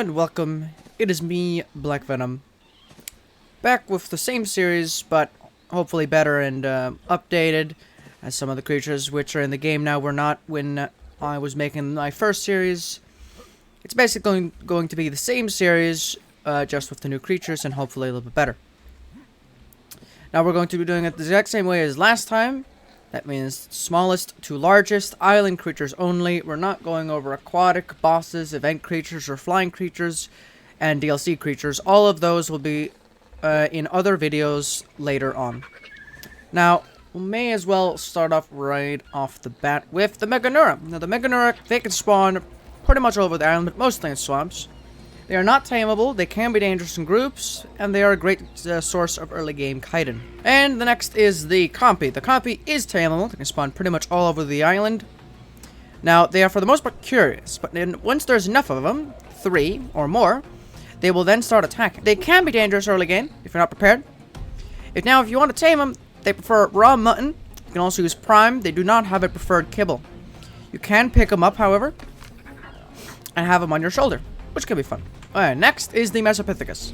and welcome. It is me, Black Venom, back with the same series, but hopefully better and updated, as some of the creatures which are in the game now were not when I was making my first series. It's basically going to be the same series, just with the new creatures and hopefully a little bit better. Now we're going to be doing it the exact same way as last time. That means smallest to largest, island creatures only. We're not going over aquatic, bosses, event creatures, or flying creatures, and DLC creatures. All of those will be in other videos later on. Now, we may as well start off right off the bat with the Meganura. Now, the Meganura, they can spawn pretty much all over the island, but mostly in swamps. They are not tameable, they can be dangerous in groups, and they are a great source of early game chitin. And the next is the Compy. The Compy is tameable, they can spawn pretty much all over the island. Now, they are for the most part curious, but then once there's enough of them, 3 or more, they will then start attacking. They can be dangerous early game, if you're not prepared. If you want to tame them, they prefer raw mutton. You can also use prime, they do not have a preferred kibble. You can pick them up, however, and have them on your shoulder, which can be fun. Alright, next is the Mesopithecus.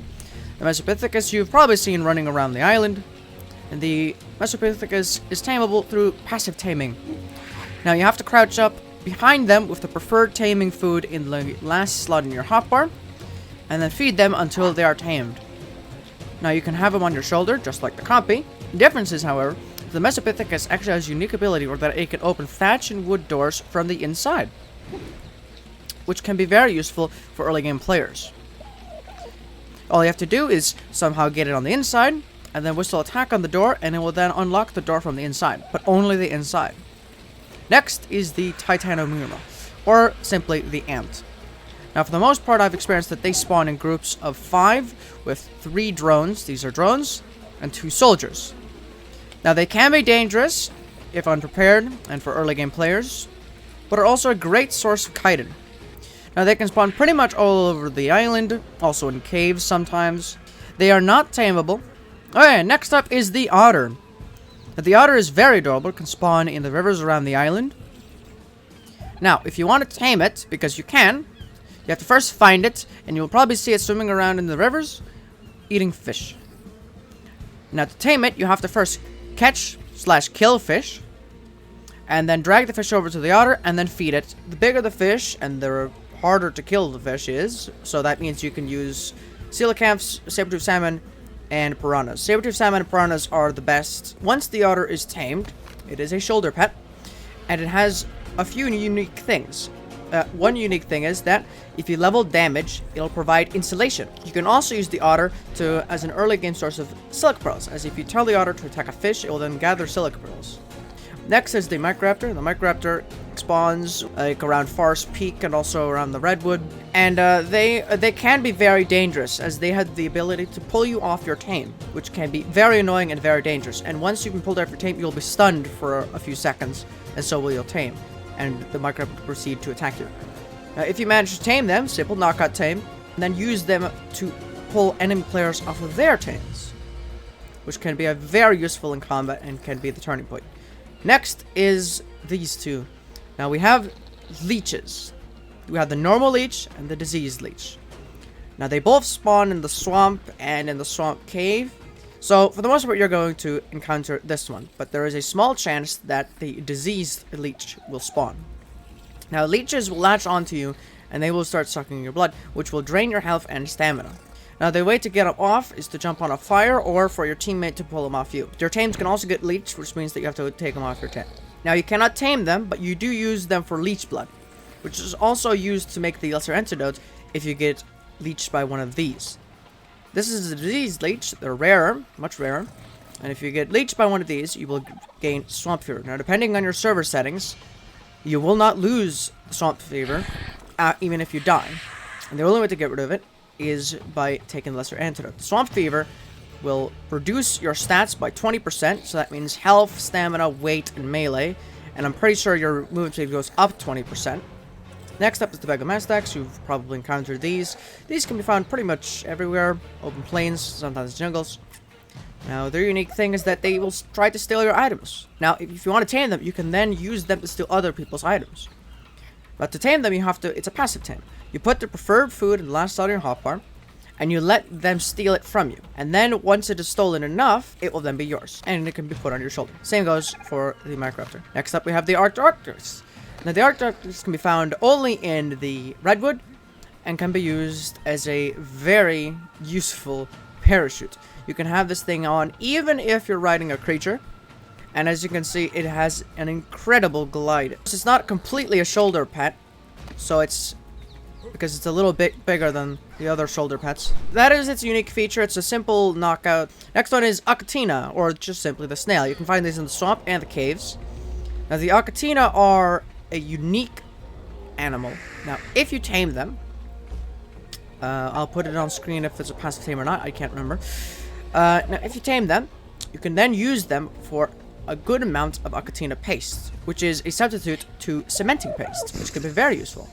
The Mesopithecus you've probably seen running around the island. And the Mesopithecus is tameable through passive taming. Now you have to crouch up behind them with the preferred taming food in the last slot in your hotbar, and then feed them until they are tamed. Now you can have them on your shoulder, just like the Compy. The difference is, however, the Mesopithecus actually has a unique ability where that it can open thatch and wood doors from the inside, which can be very useful for early game players. All you have to do is somehow get it on the inside, and then whistle attack on the door, and it will then unlock the door from the inside, but only the inside. Next is the Titanomyrma, or simply the Ant. Now for the most part I've experienced that they spawn in groups of 5 with 3 drones, these are drones, and 2 soldiers. Now they can be dangerous if unprepared and for early game players, but are also a great source of chitin. Now they can spawn pretty much all over the island, also in caves sometimes. They are not tameable. Okay, next up is the Otter. Now, the Otter is very adorable, can spawn in the rivers around the island. Now, if you want to tame it, because you can, you have to first find it, and you'll probably see it swimming around in the rivers, eating fish. Now to tame it, you have to first catch/kill fish, and then drag the fish over to the otter, and then feed it. The bigger the fish, and the harder to kill the fish is, so that means you can use coelacanths, saber-tooth salmon, and piranhas. Saber-tooth salmon and piranhas are the best. Once the otter is tamed, it is a shoulder pet, and it has a few unique things. One unique thing is that if you level damage, it'll provide insulation. You can also use the otter as an early game source of silica pearls, as if you tell the otter to attack a fish, it will then gather silica pearls. Next is the Microraptor. The Microraptor spawns like around Forest Peak and also around the Redwood, and they can be very dangerous, as they have the ability to pull you off your tame, which can be very annoying and very dangerous. And once you can pull off your tame, you'll be stunned for a few seconds, and so will your tame, and the Microraptor will proceed to attack you. If you manage to tame them, simple knockout tame, and then use them to pull enemy players off of their tames, which can be very useful in combat and can be the turning point. Next is these two. Now we have leeches. We have the normal leech and the diseased leech. Now they both spawn in the swamp and in the swamp cave. So for the most part you're going to encounter this one, but there is a small chance that the diseased leech will spawn. Now leeches will latch onto you and they will start sucking your blood, which will drain your health and stamina. Now, the way to get them off is to jump on a fire, or for your teammate to pull them off you. Your tames can also get leeched, which means that you have to take them off your tame. Now, you cannot tame them, but you do use them for leech blood, which is also used to make the lesser antidote if you get leeched by one of these. This is a diseased leech. They're rarer, much rarer. And if you get leeched by one of these, you will gain swamp fever. Now, depending on your server settings, you will not lose swamp fever, even if you die. And the only way to get rid of it is by taking the lesser antidote. Swamp fever will reduce your stats by 20%, so that means health, stamina, weight, and melee, and I'm pretty sure your movement speed goes up 20%. Next up is the Begamastax. You've probably encountered these. These can be found pretty much everywhere, open plains, sometimes jungles. Now, their unique thing is that they will try to steal your items. Now, if you want to tame them, you can then use them to steal other people's items. But to tame them, you have to, it's a passive tame. You put the preferred food in the last slot of your hotbar, and you let them steal it from you. And then once it is stolen enough, it will then be yours, and it can be put on your shoulder. Same goes for the raptor. Next up, we have the ARK raptors. Now, the ARK raptors can be found only in the redwood, and can be used as a very useful parachute. You can have this thing on even if you're riding a creature. And as you can see, it has an incredible glide. It's not completely a shoulder pet, so it's because it's a little bit bigger than the other shoulder pets. That is its unique feature. It's a simple knockout. Next one is Akatina, or just simply the snail. You can find these in the swamp and the caves. Now, the Akatina are a unique animal. Now, if you tame them, I'll put it on screen if it's a passive tame or not. I can't remember. Now, if you tame them, you can then use them for a good amount of Akatina paste, which is a substitute to cementing paste, which can be very useful.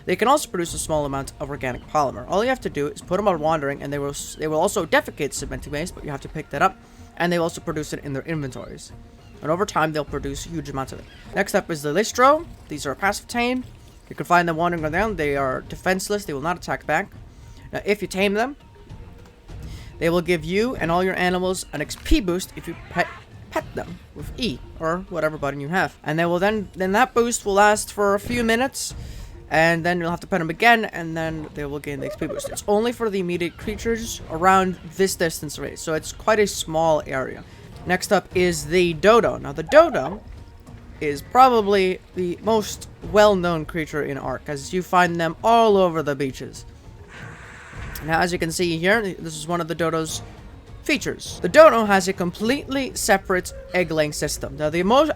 They can also produce a small amount of organic polymer. All you have to do is put them on wandering, and they will also defecate cementing paste, but you have to pick that up, and they will also produce it in their inventories. And over time, they'll produce huge amounts of it. Next up is the Listro. These are passive tame. You can find them wandering around. They are defenseless. They will not attack back. Now, if you tame them, they will give you and all your animals an XP boost if you pet them with E or whatever button you have. And they will then that boost will last for a few minutes, and then you'll have to pet them again, and then they will gain the XP boost. It's only for the immediate creatures around this distance range, so it's quite a small area. Next up is the dodo. Now, the dodo is probably the most well-known creature in ARK, as you find them all over the beaches. Now, as you can see here, this is one of the dodo's features. The dodo has a completely separate egg-laying system. Now,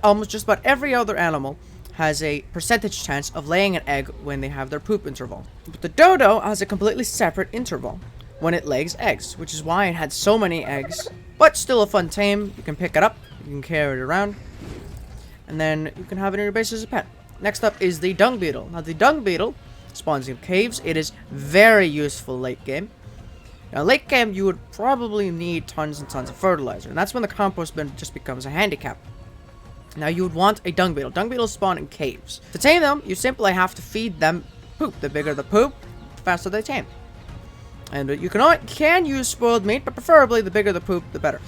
almost just about every other animal has a percentage chance of laying an egg when they have their poop interval. But the dodo has a completely separate interval when it lays eggs, which is why it had so many eggs. But still a fun tame. You can pick it up, you can carry it around, and then you can have it in your base as a pet. Next up is the dung beetle. Now, the dung beetle spawns in caves. It is very useful late game. Now, late game, you would probably need tons and tons of fertilizer, and that's when the compost bin just becomes a handicap. Now, you would want a dung beetle. Dung beetles spawn in caves. To tame them, you simply have to feed them poop. The bigger the poop, the faster they tame. And you can use spoiled meat, but preferably the bigger the poop, the better.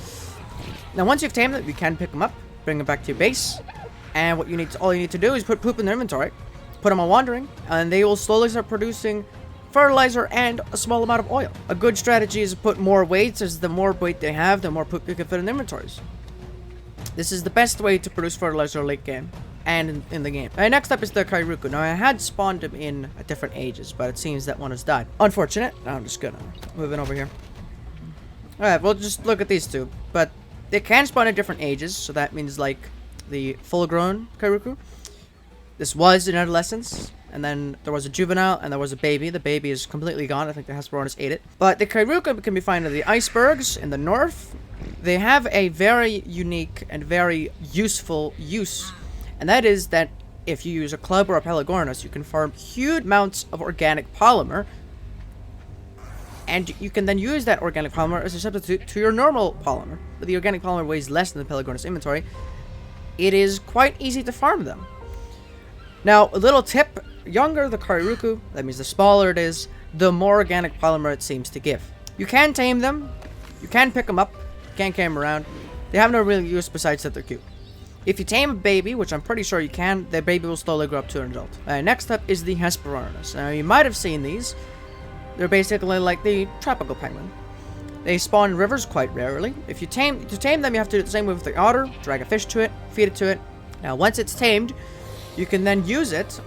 Now, once you've tamed them, you can pick them up, bring them back to your base, and all you need to do is put poop in their inventory, put them on wandering, and they will slowly start producing fertilizer and a small amount of oil. A good strategy is to put more weights, as the more weight they have, the more poop you can fit in their inventories. This is the best way to produce fertilizer late game and in the game. Next up is the Kairuku. Now, I had spawned them in at different ages, but it seems that one has died. Unfortunate. Now, I'm just gonna move it over here. Alright, we'll just look at these two. But they can spawn at different ages, so that means like the full-grown Kairuku. This was in adolescence, and then there was a juvenile, and there was a baby. The baby is completely gone. I think the Hesperornis ate it. But the Kairuka can be found in the icebergs in the north. They have a very unique and very useful use, and that is that if you use a club or a Pelagornis, you can farm huge amounts of organic polymer, and you can then use that organic polymer as a substitute to your normal polymer. But the organic polymer weighs less than the Pelagornis inventory. It is quite easy to farm them. Now, a little tip: younger the Kairuku, that means the smaller it is, the more organic polymer it seems to give. You can tame them, you can pick them up, you can carry them around. They have no real use besides that they're cute. If you tame a baby, which I'm pretty sure you can, the baby will slowly grow up to an adult. Next up is the Hesperornis. Now, you might have seen these. They're basically like the tropical penguin. They spawn in rivers quite rarely. To tame them, you have to do the same with the otter. Drag a fish to it, feed it to it. Now, once it's tamed, you can then use it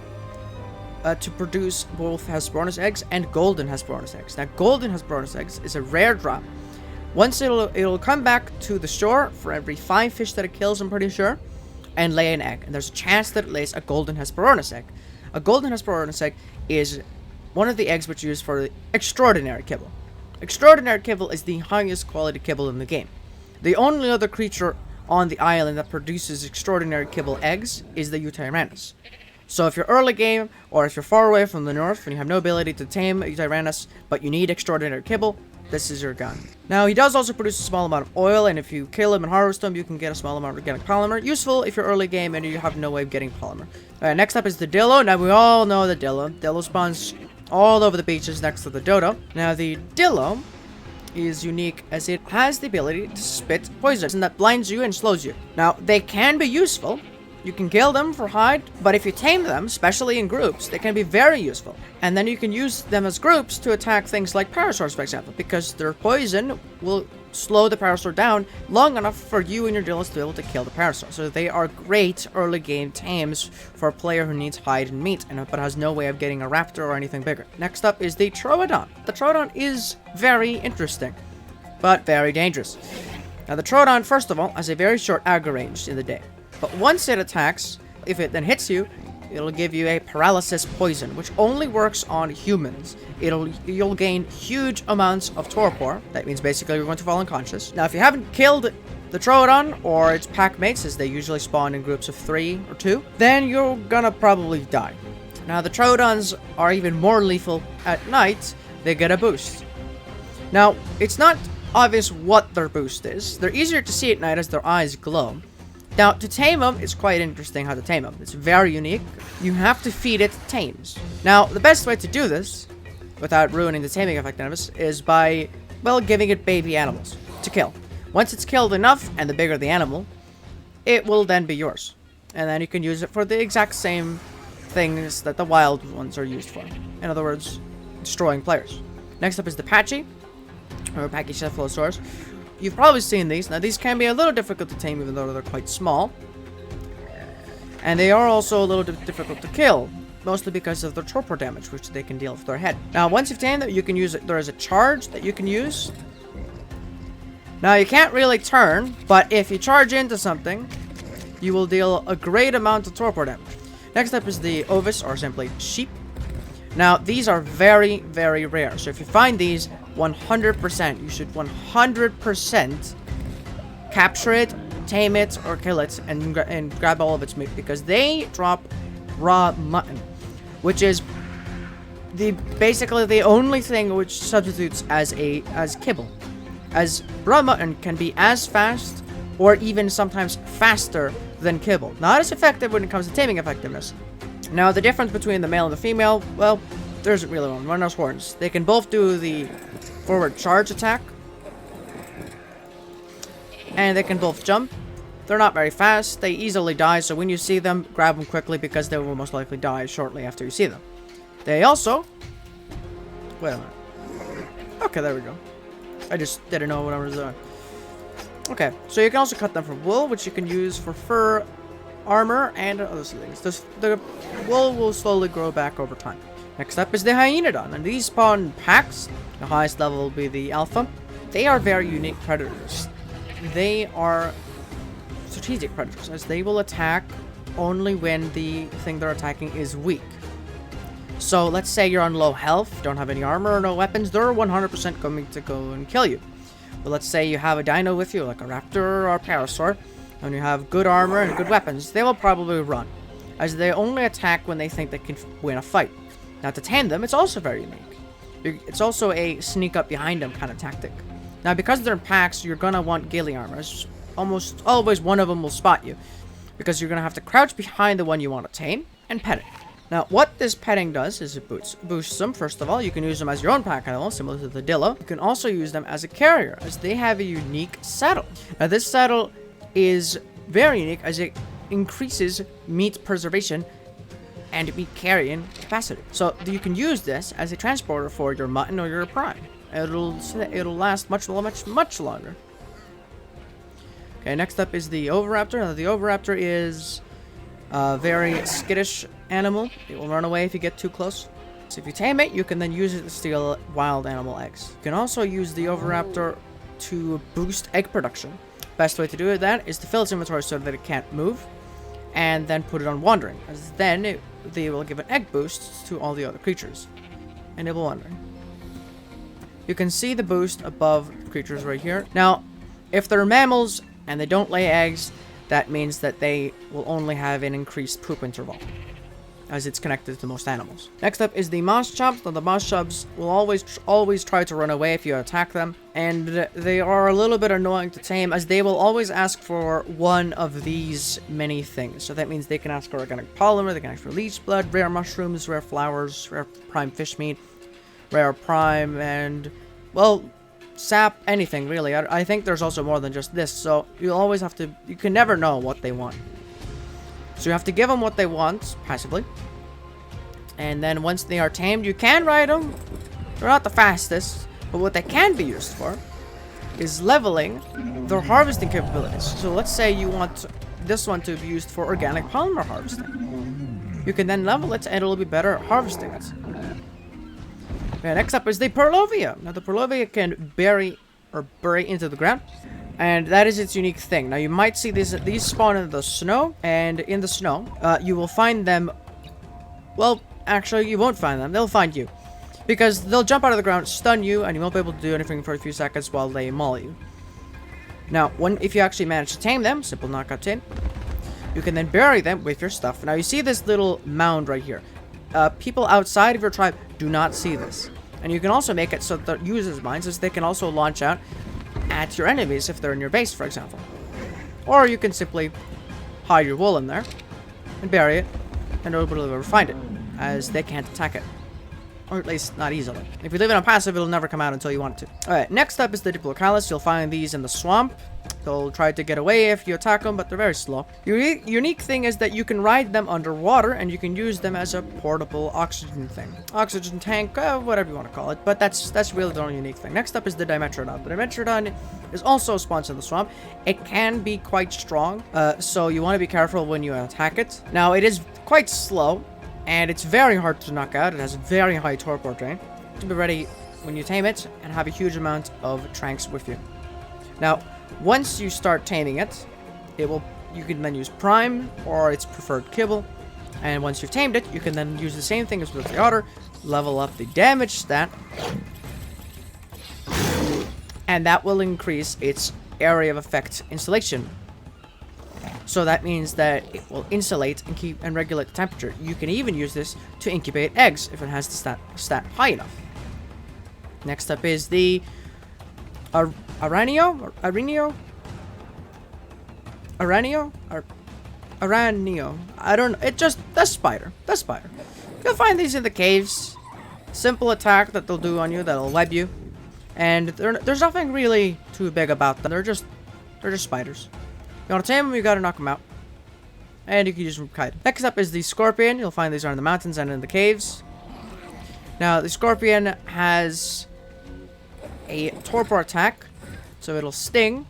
to produce both Hesperornis eggs and golden Hesperornis eggs. Now, golden Hesperornis eggs is a rare drop. Once it'll come back to the shore for every 5 fish that it kills, I'm pretty sure, and lay an egg. And there's a chance that it lays a golden Hesperornis egg. A golden Hesperornis egg is one of the eggs which are used for the extraordinary kibble. Extraordinary kibble is the highest quality kibble in the game. The only other creature on the island that produces extraordinary kibble eggs is the Utyrannus. So if you're early game, or if you're far away from the north and you have no ability to tame Utyrannus, but you need extraordinary kibble, this is your gun. Now, he does also produce a small amount of oil, and if you kill him and harvest him, you can get a small amount of organic polymer. Useful if you're early game and you have no way of getting polymer. Alright, next up is the Dillo. Now, we all know the Dillo. Dillo spawns all over the beaches next to the dodo. Now, the dillo is unique as it has the ability to spit poison that blinds you and slows you. Now, they can be useful. You can kill them for hide, but if you tame them, especially in groups, they can be very useful. And then you can use them as groups to attack things like parasaurs, for example, because their poison will slow the parasaur down long enough for you and your dillos to be able to kill the parasaur. So they are great early game tames for a player who needs hide and meat, but has no way of getting a raptor or anything bigger. Next up is the Troodon. The Troodon is very interesting, but very dangerous. Now the Troodon, first of all, has a very short aggro range in the day. But once it attacks, if it then hits you, it'll give you a paralysis poison, which only works on humans. You'll gain huge amounts of torpor. That means basically you're going to fall unconscious. Now, if you haven't killed the Troodon or its pack mates, as they usually spawn in groups of 3 or 2, then you're gonna probably die. Now, the Troodons are even more lethal at night. They get a boost. Now, it's not obvious what their boost is. They're easier to see at night as their eyes glow. Now, to tame them, it's quite interesting how to tame them. It's very unique. You have to feed it tames. Now, the best way to do this, without ruining the taming effectiveness, is by, well, giving it baby animals to kill. Once it's killed enough, and the bigger the animal, it will then be yours. And then you can use it for the exact same things that the wild ones are used for. In other words, destroying players. Next up is the Patchy, or Pachycephalosaurus. You've probably seen these. Now, these can be a little difficult to tame, even though they're quite small. And they are also a little difficult to kill, mostly because of their torpor damage, which they can deal with their head. Now, once you've tamed them, you can use it. There is a charge that you can use. Now, you can't really turn, but if you charge into something, you will deal a great amount of torpor damage. Next up is the Ovis, or simply sheep. Now, these are very, very rare. So if you find these, 100%, you should 100% capture it, tame it, or kill it, and grab all of its meat, because they drop raw mutton, which is basically the only thing which substitutes as kibble. As raw mutton can be as fast, or even sometimes faster than kibble. Not as effective when it comes to taming effectiveness. Now, the difference between the male and the female, well, there isn't really one. One knows horns. They can both do the forward charge attack, and they can both jump. They're not very fast. They easily die, so when you see them, grab them quickly, because they will most likely die shortly after you see them. They also... Wait a minute. Okay, there we go. I just didn't know what I was doing. Okay, so you can also cut them for wool, which you can use for fur, armor, and other things. The wool will slowly grow back over time. Next up is the Hyaenodon, and these spawn packs. The highest level will be the Alpha. They are very unique predators. They are strategic predators, as they will attack only when the thing they're attacking is weak. So let's say you're on low health, don't have any armor or no weapons, they're 100% going to go and kill you. But let's say you have a dino with you, like a raptor or a parasaur, and you have good armor and good weapons, they will probably run, as they only attack when they think they can win a fight. Now, to tame them, it's also very unique. It's also a sneak up behind them kind of tactic. Now, because they're in packs, you're gonna want ghillie armor. Almost always one of them will spot you, because you're gonna have to crouch behind the one you want to tame and pet it. Now, what this petting does is it boosts them. First of all, you can use them as your own pack animal, similar to the dillo. You can also use them as a carrier, as they have a unique saddle. Now, this saddle is very unique, as it increases meat preservation and meat carrying capacity. So you can use this as a transporter for your mutton or your prime. It'll last much longer. Okay, next up is the Oviraptor. Now, the Oviraptor is a very skittish animal. It will run away if you get too close. So if you tame it, you can then use it to steal wild animal eggs. You can also use the Oviraptor to boost egg production. Best way to do that is to fill its inventory so that it can't move, and then put it on wandering, as then they will give an egg boost to all the other creatures, enable wandering. You can see the boost above creatures right here. Now, if they're mammals and they don't lay eggs, that means that they will only have an increased poop interval. as it's connected to most animals. Next up is the moss chubs. Now the moss chubs will always try to run away if you attack them, and they are a little bit annoying to tame as they will always ask for one of these many things. So that means they can ask for organic polymer, they can ask for leech blood, rare mushrooms, rare flowers, rare prime fish meat, rare prime, and, well, sap, anything really. I think there's also more than just this, so you always have to, you can never know what they want. So you have to give them what they want, passively. And then once they are tamed, you can ride them. They're not the fastest, but what they can be used for is leveling their harvesting capabilities. So let's say you want this one to be used for organic polymer harvesting. You can then level it and it'll be better at harvesting it. Okay, next up is the Purlovia. Now the Purlovia can bury into the ground, and that is its unique thing. Now you might see these spawn in the snow, and in the snow, you will find them. Well, actually, you won't find them. They'll find you, because they'll jump out of the ground, stun you, and you won't be able to do anything for a few seconds while they maul you. Now, if you actually manage to tame them, simple knockout tame, you can then bury them with your stuff. Now you see this little mound right here. People outside of your tribe do not see this. And you can also make it so that users' minds, as they can also launch out at your enemies if they're in your base, for example. Or you can simply hide your wool in there and bury it, and nobody will ever find it, as they can't attack it. Or at least not easily. If you leave it on passive, it'll never come out until you want it to. Alright, next up is the Diplocalis. You'll find these in the swamp. They'll try to get away if you attack them, but they're very slow. Unique thing is that you can ride them underwater, and you can use them as a portable oxygen thing. Oxygen tank, whatever you want to call it, but that's really the only unique thing. Next up is the Dimetrodon. The Dimetrodon is also spawned in the swamp. It can be quite strong, so you want to be careful when you attack it. Now, it is quite slow, and it's very hard to knock out. It has a very high torpor drain. To be ready when you tame it, and have a huge amount of tranks with you. Now, once you start taming it, you can then use prime or its preferred kibble. And once you've tamed it, you can then use the same thing as with the otter, level up the damage stat, and that will increase its area of effect insulation. So that means that it will insulate and keep and regulate the temperature. You can even use this to incubate eggs if it has the stat high enough. Next up is the Aranio? I don't know. It just, the spider. You'll find these in the caves. Simple attack that they'll do on you that'll web you. And there's nothing really too big about them. They're just spiders. You want to tame them, you gotta knock them out. And you can use them to kite. Next up is the scorpion. You'll find these are in the mountains and in the caves. Now, the scorpion has a torpor attack. So it'll sting,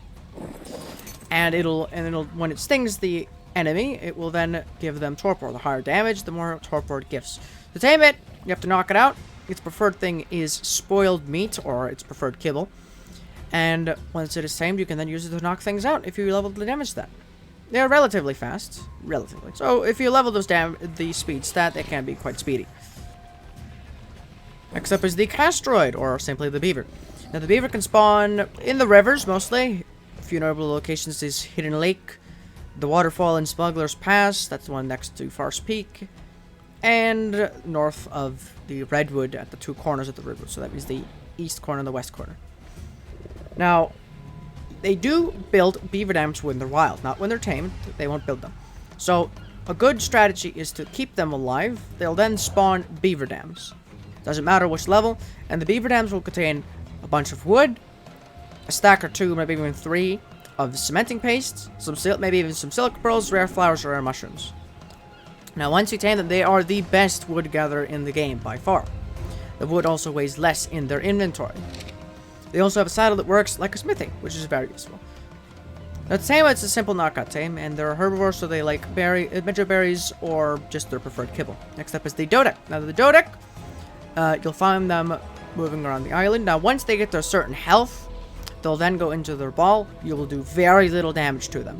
and it'll when it stings the enemy, it will then give them torpor. The higher damage, the more torpor it gives. To tame it, you have to knock it out. Its preferred thing is spoiled meat, or its preferred kibble. And once it is tamed, you can then use it to knock things out if you level the damage stat. They are relatively fast, So if you level the speed stat, they can be quite speedy. Next up is the Castroid, or simply the beaver. Now, the beaver can spawn in the rivers, mostly. A few notable locations is Hidden Lake, the waterfall in Smuggler's Pass, that's the one next to Forest Peak, and north of the Redwood at the two corners of the river. So that means the east corner and the west corner. Now, they do build beaver dams when they're wild, not when they're tamed. They won't build them. So, a good strategy is to keep them alive. They'll then spawn beaver dams. Doesn't matter which level, and the beaver dams will contain a bunch of wood, a stack or two, maybe even 3 of cementing paste, maybe even some silica pearls, rare flowers, or rare mushrooms. Now, once you tame them, they are the best wood gatherer in the game by far. The wood also weighs less in their inventory. They also have a saddle that works like a smithy, which is very useful. Now, to tame it's a simple knockout tame, and they're herbivores, so they like medjoy berries or just their preferred kibble. Next up is the Dodec. Now, the Dodec, you'll find them moving around the island. Now, once they get to a certain health, they'll then go into their ball. You will do very little damage to them,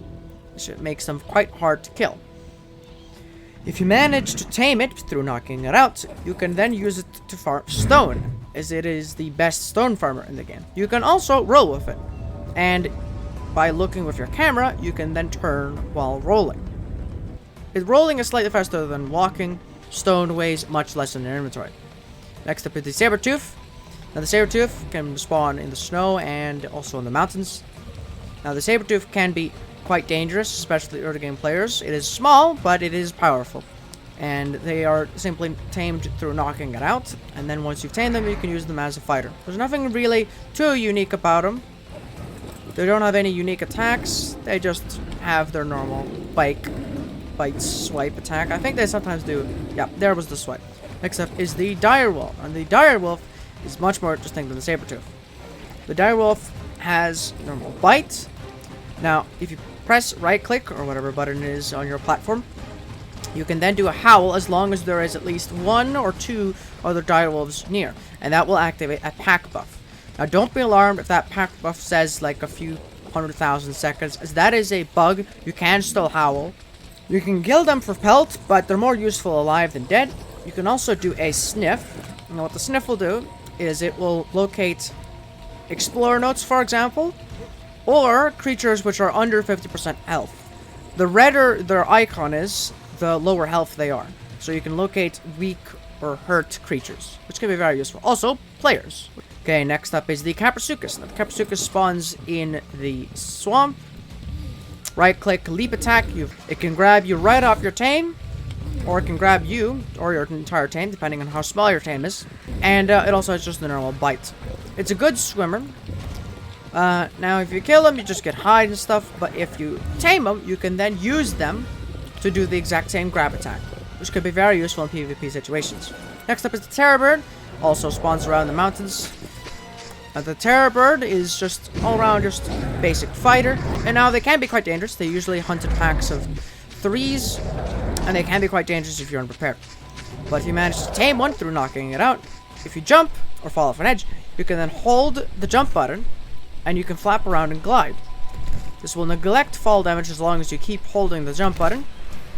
which makes them quite hard to kill. If you manage to tame it through knocking it out, you can then use it to farm stone, as it is the best stone farmer in the game. You can also roll with it, and by looking with your camera, you can then turn while rolling. Rolling is slightly faster than walking, stone weighs much less in their inventory. Next up is the saber-tooth. Now the saber-tooth can spawn in the snow and also in the mountains. Now the saber-tooth can be quite dangerous, especially early game players. It is small, but it is powerful. And they are simply tamed through knocking it out. And then once you've tamed them, you can use them as a fighter. There's nothing really too unique about them. They don't have any unique attacks. They just have their normal bite, swipe attack. I think they sometimes do. Yeah, there was the swipe. Next up is the direwolf. And the direwolf is much more interesting than the saber-tooth. The direwolf has normal bite. Now, if you press right click or whatever button it is on your platform, you can then do a howl as long as there is at least 1 or 2 other direwolves near, and that will activate a pack buff. Now don't be alarmed if that pack buff says like a few 100,000 seconds, as that is a bug. You can still howl. You can kill them for pelt, but they're more useful alive than dead. You can also do a sniff. Now what the sniff will do is it will locate explorer notes, for example, or creatures which are under 50% health. The redder their icon is, the lower health they are. So you can locate weak or hurt creatures, which can be very useful. Also, players. Okay, next up is the Caprasuchus. Now, the Caprasuchus spawns in the swamp. Right click, leap attack. It can grab you right off your tame, or it can grab you, or your entire tame, depending on how small your tame is. And it also has just the normal bite. It's a good swimmer. Now, if you kill them, you just get hide and stuff. But if you tame them, you can then use them to do the exact same grab attack, which could be very useful in PvP situations. Next up is the terror bird. Also spawns around the mountains. The terror bird is just all around just basic fighter. And now they can be quite dangerous. They usually hunt in packs of 3s. And they can be quite dangerous if you're unprepared. But if you manage to tame one through knocking it out, if you jump or fall off an edge, you can then hold the jump button and you can flap around and glide. This will neglect fall damage as long as you keep holding the jump button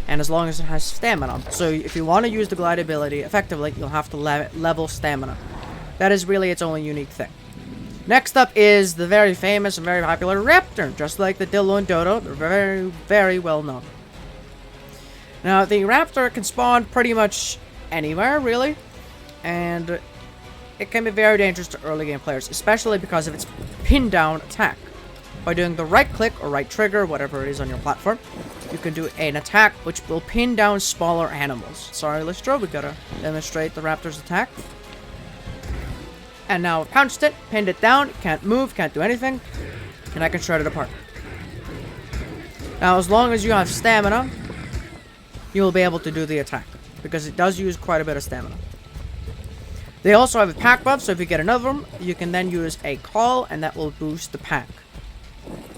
and as long as it has stamina. So if you want to use the glide ability effectively, you'll have to level stamina. That is really its only unique thing. Next up is the very famous and very popular raptor. Just like the dillo and dodo, they're very, very well known. Now, the raptor can spawn pretty much anywhere, really. And it can be very dangerous to early game players, especially because of its pin down attack. By doing the right click or right trigger, whatever it is on your platform, you can do an attack which will pin down smaller animals. Sorry, Lystro, we gotta demonstrate the raptor's attack. And now I've pounced it, pinned it down, can't move, can't do anything, and I can shred it apart. Now, as long as you have stamina, you will be able to do the attack, because it does use quite a bit of stamina. They also have a pack buff, so if you get another one, you can then use a call, and that will boost the pack.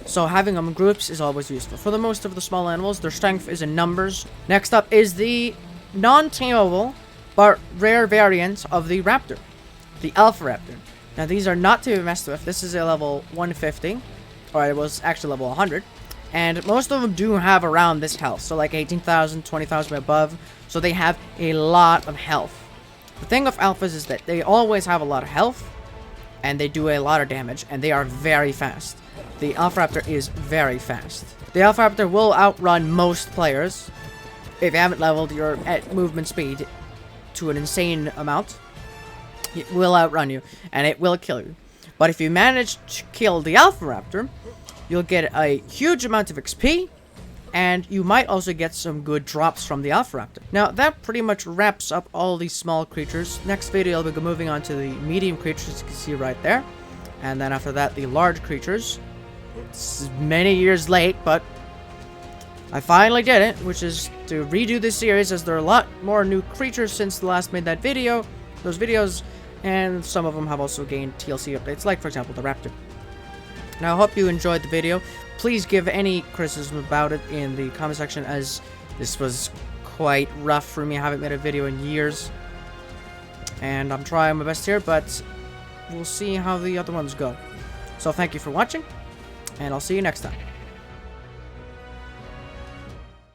So having them in groups is always useful. For the most of the small animals, their strength is in numbers. Next up is the non-tameable, but rare variant of the raptor. The Alpha Raptor. Now, these are not to be messed with. This is a level 150, or it was actually level 100, and most of them do have around this health, so like 18,000, 20,000 above, so they have a lot of health. The thing of alphas is that they always have a lot of health, and they do a lot of damage, and they are very fast. The Alpha Raptor is very fast. The Alpha Raptor will outrun most players if you haven't leveled your movement speed to an insane amount. It will outrun you, and it will kill you. But if you manage to kill the Alpha Raptor, you'll get a huge amount of XP, and you might also get some good drops from the Alpha Raptor. Now, that pretty much wraps up all these small creatures. Next video, I'll be moving on to the medium creatures, you can see right there. And then after that, the large creatures. It's many years late, but I finally did it, which is to redo this series, as there are a lot more new creatures since the last made that video. Those videos, and some of them have also gained TLC updates, like for example the raptor. Now, I hope you enjoyed the video. Please give any criticism about it in the comment section, as this was quite rough for me. I haven't made a video in years, and I'm trying my best here, but we'll see how the other ones go. So thank you for watching, and I'll see you next time.